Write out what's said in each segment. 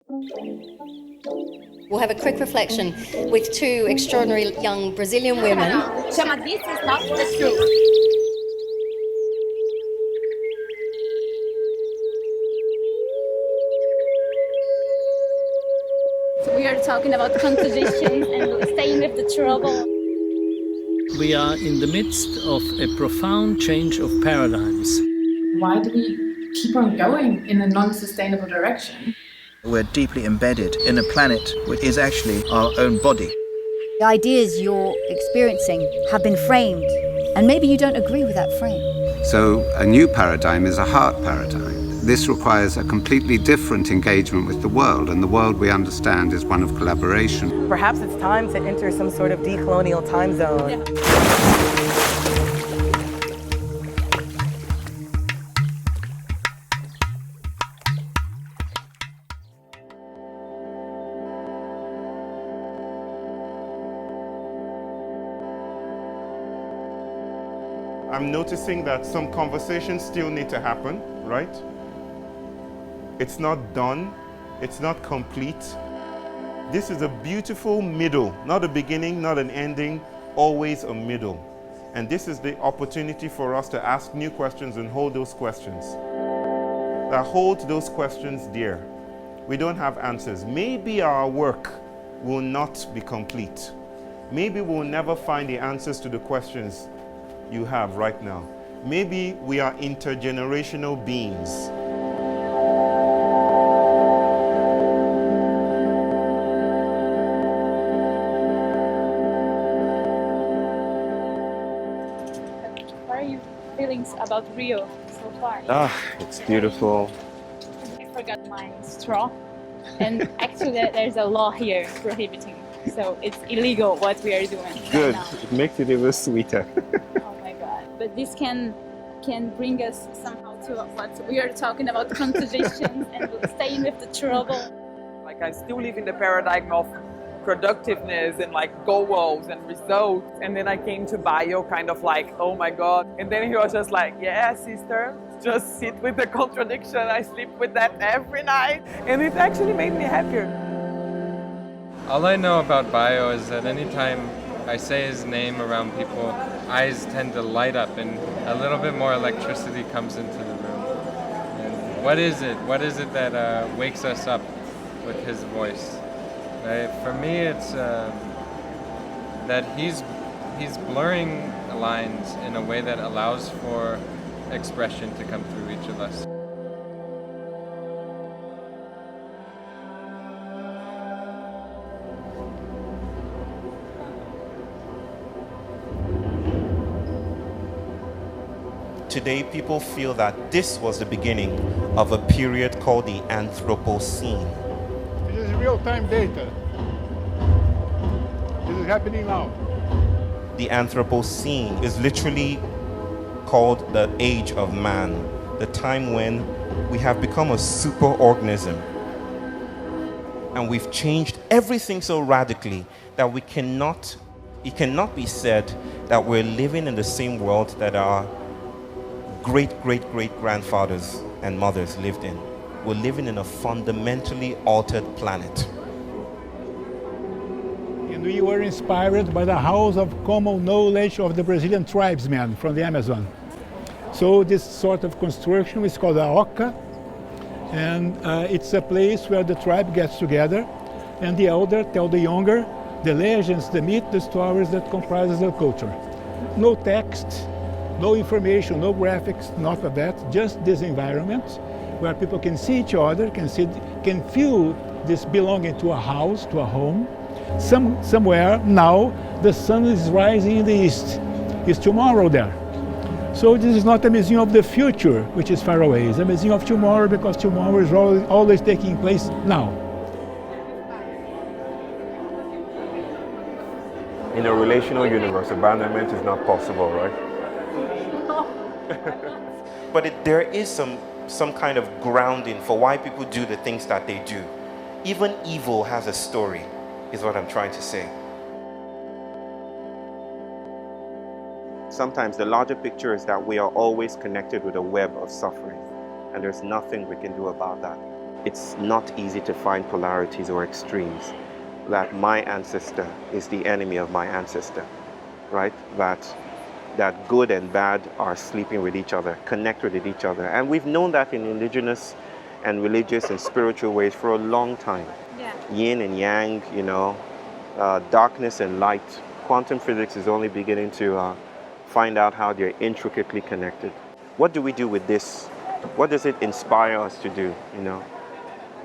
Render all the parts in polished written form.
We'll have a quick reflection with two extraordinary young Brazilian women. Chama, this is not the truth. So we are talking about contradictions and staying with the trouble. We are in the midst of a profound change of paradigms. Why do we keep on going in a non-sustainable direction? We're deeply embedded in a planet which is actually our own body. The ideas you're experiencing have been framed, and maybe you don't agree with that frame. So a new paradigm is a heart paradigm. This requires a completely different engagement with the world, and the world we understand is one of collaboration. Perhaps it's time to enter some sort of decolonial time zone. I'm noticing that some conversations still need to happen, right? It's not done, it's not complete. This is a beautiful middle, not a beginning, not an ending, always a middle. And this is the opportunity for us to ask new questions and hold those questions. That hold those questions dear. We don't have answers. Maybe our work will not be complete. Maybe we'll never find the answers to the questions you have right now. Maybe we are intergenerational beings. What are your feelings about Rio so far? It's beautiful. I forgot my straw. And actually there's a law here prohibiting. So it's illegal what we are doing. Good. Right now. It makes it even sweeter. Oh my god. But this can bring us somehow to what we are talking about, contradictions and staying with the trouble. Like I still live in the paradigm of productiveness and like goals and results. And then I came to bio kind of like, oh my God. And then he was just like, yeah, sister, just sit with the contradiction. I sleep with that every night. And it actually made me happier. All I know about Bio is that anytime I say his name around people, eyes tend to light up and a little bit more electricity comes into the room. And what is it? What is it that wakes us up with his voice? Right? For me, it's that he's blurring lines in a way that allows for expression to come through each of us. Today, people feel that this was the beginning of a period called the Anthropocene. This is real-time data. This is happening now. The Anthropocene is literally called the age of man, the time when we have become a superorganism. And we've changed everything so radically that it cannot be said that we're living in the same world that our great-great-great-grandfathers and mothers lived in. We're living in a fundamentally altered planet. And we were inspired by the House of Common Knowledge of the Brazilian tribesmen from the Amazon. So this sort of construction is called a oca, and it's a place where the tribe gets together and the elder tell the younger the legends, the myths, the stories that comprises their culture. No text, no information, no graphics, not of that, just this environment where people can see each other, can feel this belonging to a house, to a home. Somewhere now the sun is rising in the east. It's tomorrow there. So this is not a museum of the future, which is far away. It's a museum of tomorrow because tomorrow is always taking place now. In a relational universe, abandonment is not possible, right? But there is some kind of grounding for why people do the things that they do. Even evil has a story, is what I'm trying to say. Sometimes the larger picture is that we are always connected with a web of suffering, and there's nothing we can do about that. it's not easy to find polarities or extremes. That my ancestor is the enemy of my ancestor, right? That good and bad are sleeping with each other, connected with each other. And we've known that in indigenous and religious and spiritual ways for a long time. Yeah. Yin and yang, you know, darkness and light. Quantum physics is only beginning to find out how they're intricately connected. What do we do with this? What does it inspire us to do, you know,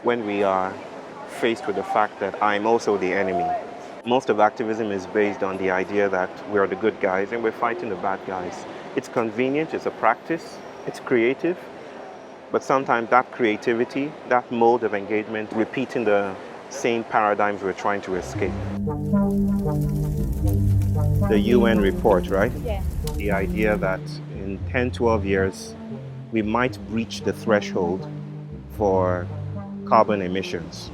when we are faced with the fact that I'm also the enemy? Most of activism is based on the idea that we're the good guys and we're fighting the bad guys. It's convenient, it's a practice, it's creative, but sometimes that creativity, that mode of engagement, repeating the same paradigms we're trying to escape. The UN report, right? Yeah. The idea that in 10, 12 years, we might breach the threshold for carbon emissions.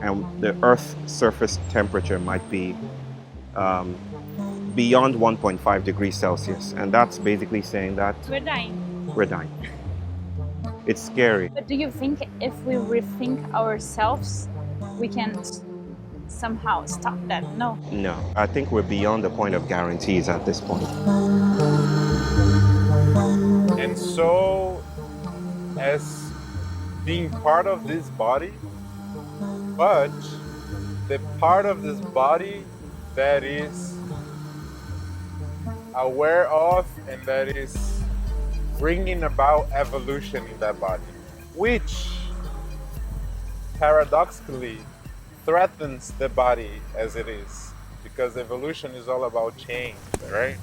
And the Earth's surface temperature might be beyond 1.5 degrees Celsius. And that's basically saying that We're dying. we're dying. It's scary. But do you think if we rethink ourselves, we can somehow stop that? No. No, I think we're beyond the point of guarantees at this point. And so, as being part of this body, but the part of this body that is aware of and that is bringing about evolution in that body, which paradoxically threatens the body as it is, because evolution is all about change, right?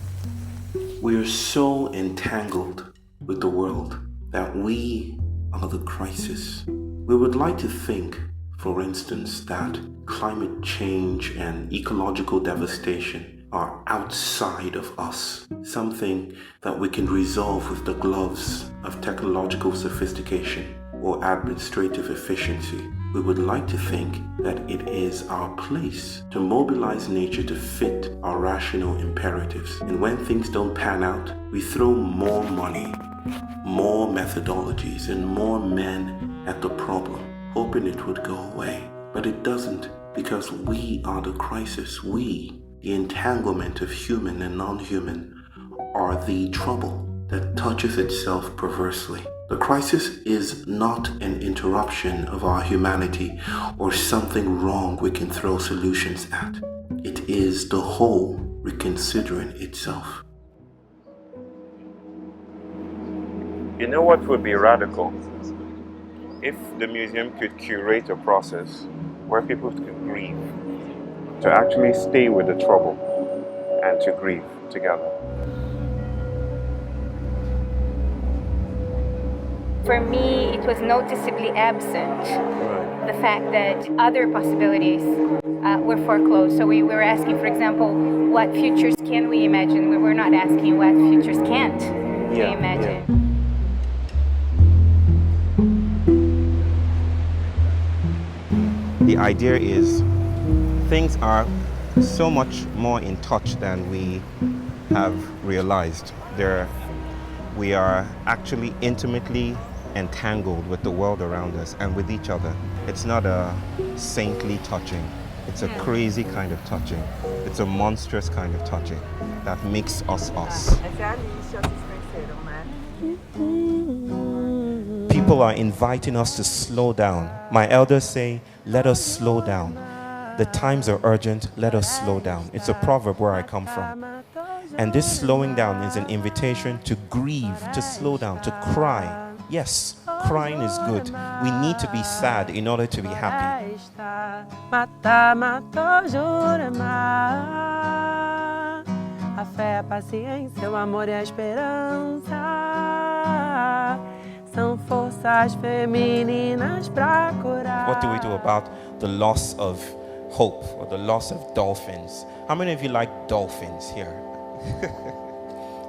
We are so entangled with the world that we are the crisis. We would like to think, for instance, that climate change and ecological devastation are outside of us, something that we can resolve with the gloves of technological sophistication or administrative efficiency. We would like to think that it is our place to mobilize nature to fit our rational imperatives. And when things don't pan out, we throw more money, more methodologies, and more men at the problem, hoping it would go away. But it doesn't, because we are the crisis. We, the entanglement of human and non-human, are the trouble that touches itself perversely. The crisis is not an interruption of our humanity or something wrong we can throw solutions at. It is the whole reconsidering itself. You know what would be radical? If the museum could curate a process where people could grieve, to actually stay with the trouble and to grieve together. For me, it was noticeably absent. The fact that other possibilities were foreclosed. So we were asking, for example, what futures can we imagine? We were not asking what futures can't we imagine. The idea is things are so much more in touch than we have realized. We are actually intimately entangled with the world around us and with each other. It's not a saintly touching. It's a crazy kind of touching. It's a monstrous kind of touching that makes us us. People are inviting us to slow down. My elders say, let us slow down. The times are urgent, let us slow down. It's a proverb where I come from. And this slowing down is an invitation to grieve, to slow down, to cry. Yes, crying is good. We need to be sad in order to be happy. A fé, a paciência, o amor e a esperança são forças femininas pra curar. What do we do about the loss of hope or the loss of dolphins? How many of you like dolphins here?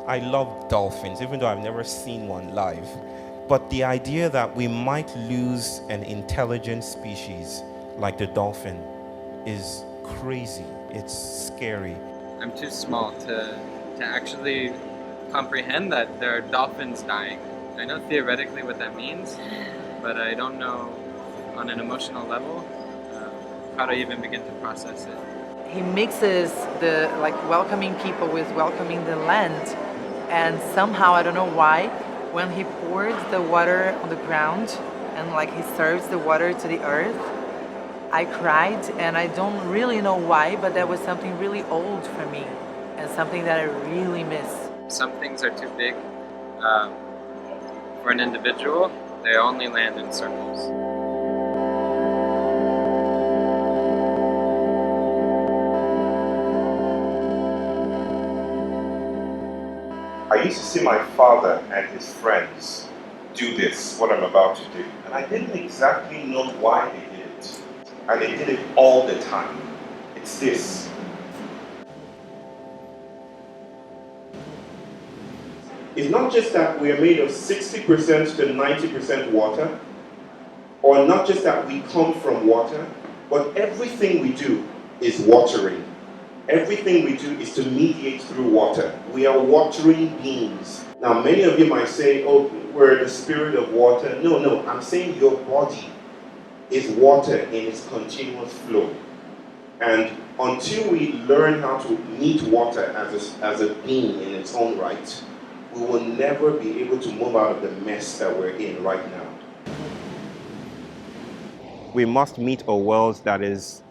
I love dolphins, even though I've never seen one live. But the idea that we might lose an intelligent species like the dolphin is crazy. It's scary. I'm too small to actually comprehend that there are dolphins dying. I know theoretically what that means, but I don't know on an emotional level, how to even begin to process it. He mixes the welcoming people with welcoming the land, and somehow, I don't know why, when he pours the water on the ground and he serves the water to the earth, I cried, and I don't really know why, but that was something really old for me and something that I really miss. Some things are too big for an individual. They only land in circles. I used to see my father and his friends do this, what I'm about to do, and I didn't exactly know why they did it. And they did it all the time. It's this. It's not just that we are made of 60% to 90% water, or not just that we come from water, but everything we do is watering. Everything we do is to mediate through water. We are watering beings. Now, many of you might say, oh, we're the spirit of water. No, I'm saying your body is water in its continuous flow. And until we learn how to meet water as a being in its own right, we will never be able to move out of the mess that we're in right now. We must meet a world that is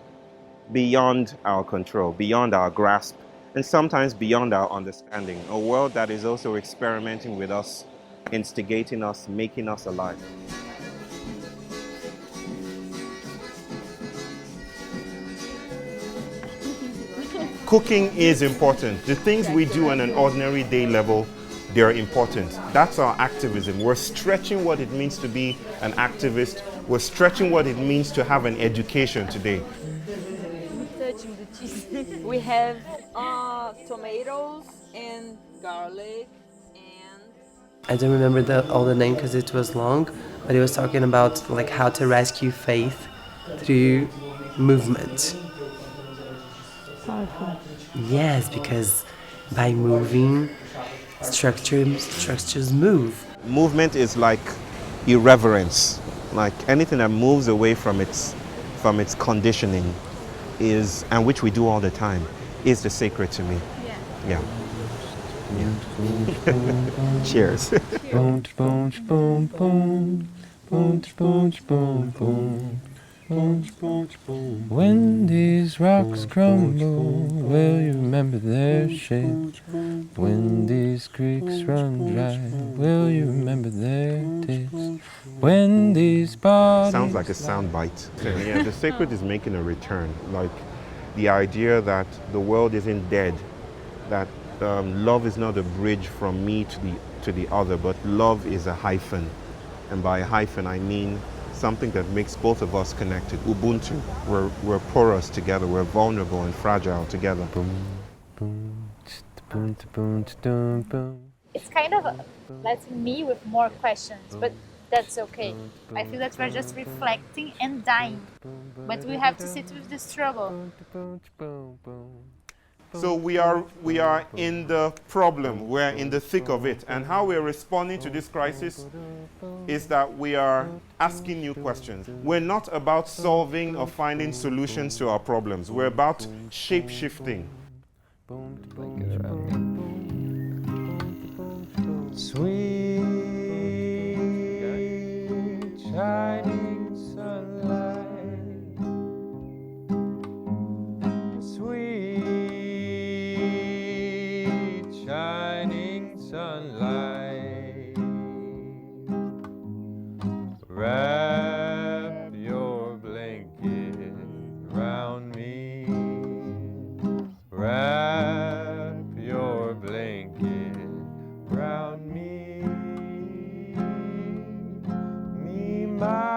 beyond our control, beyond our grasp, and sometimes beyond our understanding. A world that is also experimenting with us, instigating us, making us alive. Cooking is important. The things we do on an ordinary day level, they're important. That's our activism. We're stretching what it means to be an activist. We're stretching what it means to have an education today. We have tomatoes and garlic and... I don't remember all the name because it was long, but it was talking about how to rescue faith through movement. Powerful. Yes, because by moving, structures move. Movement is like irreverence. Like anything that moves away from its conditioning is, and which we do all the time, is the sacred to me. Yeah. Cheers. When these rocks crumble, will you remember their shape? When these creeks run dry, will you remember their taste? When these bodies... Sounds like a soundbite. Yeah, the sacred is making a return. Like the idea that the world isn't dead, that love is not a bridge from me to the other, but love is a hyphen. And by a hyphen, I mean something that makes both of us connected. Ubuntu. We're porous together. We're vulnerable and fragile together. It's kind of letting me with more questions, but that's okay. I feel that we're just reflecting and dying, but we have to sit with the struggle. So we are in the problem, we're in the thick of it. And how we're responding to this crisis is that we are asking new questions. We're not about solving or finding solutions to our problems. We're about shape-shifting. Sweet shining sunlight, sweet shining sunlight, wrap your blanket round me, wrap your blanket round me, my